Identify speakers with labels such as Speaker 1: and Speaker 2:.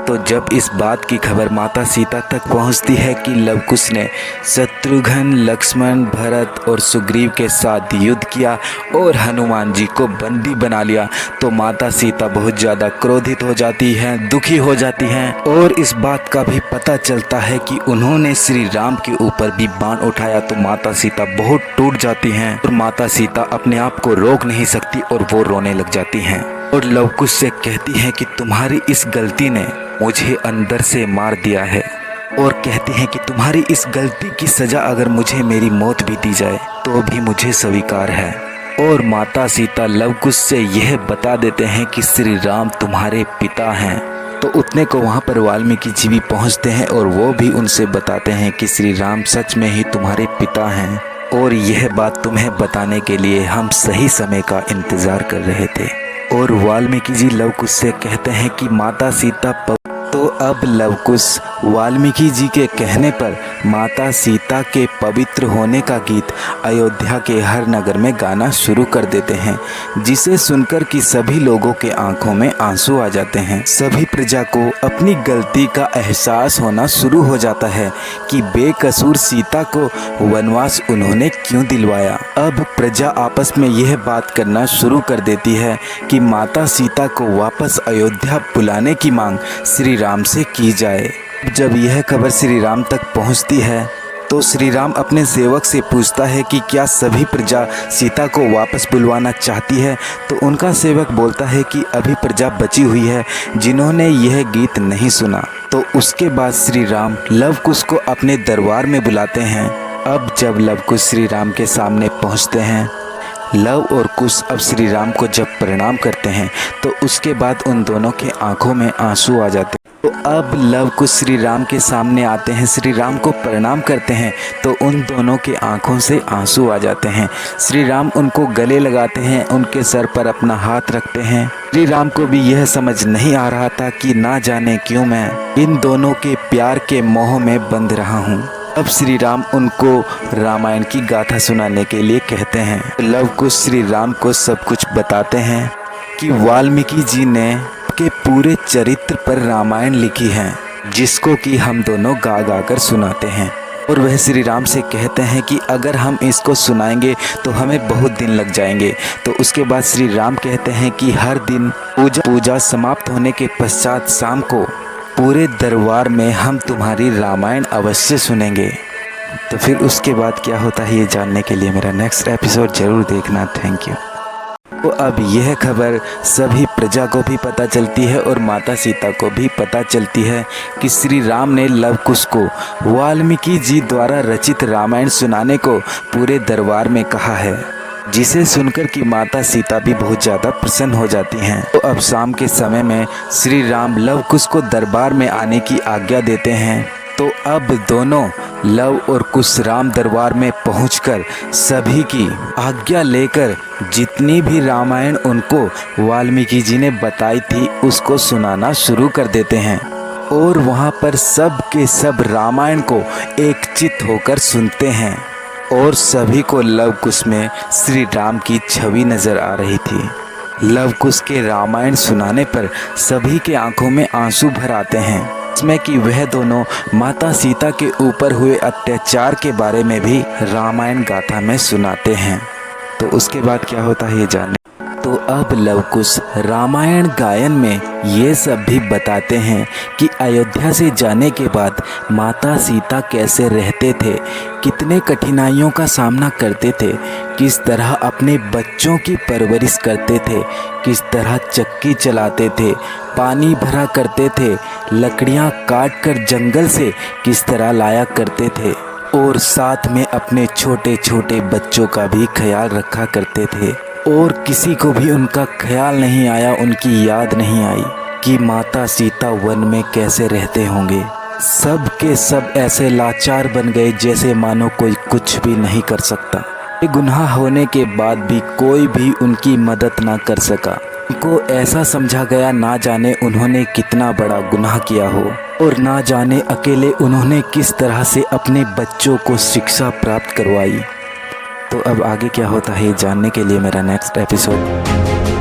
Speaker 1: तो जब इस बात की खबर माता सीता तक पहुंचती है कि लव कुश ने शत्रुघ्न, लक्ष्मण, भरत और सुग्रीव के साथ युद्ध किया और हनुमान जी को बंदी बना लिया, तो माता सीता बहुत ज़्यादा क्रोधित हो जाती हैं, दुखी हो जाती हैं। और इस बात का भी पता चलता है कि उन्होंने श्री राम के ऊपर भी बाण उठाया, तो माता सीता बहुत टूट जाती हैं और माता सीता अपने आप को रोक नहीं सकती और वो रोने लग जाती हैं और लव कुश से कहती हैं कि तुम्हारी इस गलती ने मुझे अंदर से मार दिया है, और कहती हैं कि तुम्हारी इस गलती की सज़ा अगर मुझे मेरी मौत भी दी जाए तो भी मुझे स्वीकार है। और माता सीता लव कुश से यह बता देते हैं कि श्री राम तुम्हारे पिता हैं। तो उतने को वहाँ पर वाल्मीकि जी भी पहुँचते हैं और वो भी उनसे बताते हैं कि श्री राम सच में ही तुम्हारे पिता हैं, और यह बात तुम्हें बताने के लिए हम सही समय का इंतज़ार कर रहे थे। और वाल्मीकि जी लव कुश से कहते हैं कि माता सीता तो अब लव कुश वाल्मीकि जी के कहने पर माता सीता के पवित्र होने का गीत अयोध्या के हर नगर में गाना शुरू कर देते हैं, जिसे सुनकर कि सभी लोगों के आंखों में आंसू आ जाते हैं। सभी प्रजा को अपनी गलती का एहसास होना शुरू हो जाता है कि बेकसूर सीता को वनवास उन्होंने क्यों दिलवाया। अब प्रजा आपस में यह बात करना शुरू कर देती है कि माता सीता को वापस अयोध्या बुलाने की मांग श्री राम से की जाए। जब यह खबर श्री राम तक पहुंचती है तो श्री राम अपने सेवक से पूछता है कि क्या सभी प्रजा सीता को वापस बुलवाना चाहती है, तो उनका सेवक बोलता है कि अभी प्रजा बची हुई है जिन्होंने यह गीत नहीं सुना। तो उसके बाद श्री राम लव कुश को अपने दरबार में बुलाते हैं। अब जब लव कुश श्री राम के सामने पहुंचते हैं, लव और कुश अब श्री राम को जब प्रणाम करते हैं तो उसके बाद उन दोनों के आंखों में आंसू आ जाते हैं। तो अब लव कुश श्री राम के सामने आते हैं, श्री राम को प्रणाम करते हैं, तो उन दोनों के आंखों से आंसू आ जाते हैं। श्री राम उनको गले लगाते हैं, उनके सर पर अपना हाथ रखते हैं। श्री राम को भी यह समझ नहीं आ रहा था कि ना जाने क्यों मैं इन दोनों के प्यार के मोह में बंध रहा हूँ। अब श्री राम उनको रामायण की गाथा सुनाने के लिए कहते हैं। लव कुश श्री राम को सब कुछ बताते हैं कि वाल्मीकि जी ने के पूरे चरित्र पर रामायण लिखी है, जिसको कि हम दोनों गा गा कर सुनाते हैं। और वह श्री राम से कहते हैं कि अगर हम इसको सुनाएंगे तो हमें बहुत दिन लग जाएंगे। तो उसके बाद श्री राम कहते हैं कि हर दिन पूजा समाप्त होने के पश्चात शाम को पूरे दरबार में हम तुम्हारी रामायण अवश्य सुनेंगे। तो फिर उसके बाद क्या होता है ये जानने के लिए मेरा नेक्स्ट एपिसोड ज़रूर देखना। Thank you. तो अब यह खबर सभी प्रजा को भी पता चलती है और माता सीता को भी पता चलती है कि श्री राम ने लव कुश को वाल्मीकि जी द्वारा रचित रामायण सुनाने को पूरे दरबार में कहा है, जिसे सुनकर कि माता सीता भी बहुत ज़्यादा प्रसन्न हो जाती हैं। तो अब शाम के समय में श्री राम लव कुश को दरबार में आने की आज्ञा देते हैं। तो अब दोनों लव और कुश राम दरबार में पहुंचकर सभी की आज्ञा लेकर जितनी भी रामायण उनको वाल्मीकि जी ने बताई थी उसको सुनाना शुरू कर देते हैं। और वहां पर सब के सब रामायण को एकचित्त होकर सुनते हैं और सभी को लव कुश में श्री राम की छवि नजर आ रही थी। लव कुश के रामायण सुनाने पर सभी के आंखों में आंसू भर आते हैं, इसमें कि वह दोनों माता सीता के ऊपर हुए अत्याचार के बारे में भी रामायण गाथा में सुनाते हैं। तो उसके बाद क्या होता है ये जाने। तो अब लव कुश रामायण गायन में ये सब भी बताते हैं कि अयोध्या से जाने के बाद माता सीता कैसे रहते थे, कितने कठिनाइयों का सामना करते थे, किस तरह अपने बच्चों की परवरिश करते थे, किस तरह चक्की चलाते थे, पानी भरा करते थे, लकड़ियाँ काट कर जंगल से किस तरह लाया करते थे, और साथ में अपने छोटे छोटे बच्चों का भी ख्याल रखा करते थे। और किसी को भी उनका ख्याल नहीं आया, उनकी याद नहीं आई कि माता सीता वन में कैसे रहते होंगे। सब के सब ऐसे लाचार बन गए जैसे मानो कोई कुछ भी नहीं कर सकता। गुनाह होने के बाद भी कोई भी उनकी मदद ना कर सका। उनको ऐसा समझा गया ना जाने उन्होंने कितना बड़ा गुनाह किया हो, और ना जाने अकेले उन्होंने किस तरह से अपने बच्चों को शिक्षा प्राप्त करवाई। तो अब आगे क्या होता है ये जानने के लिए मेरा नेक्स्ट एपिसोड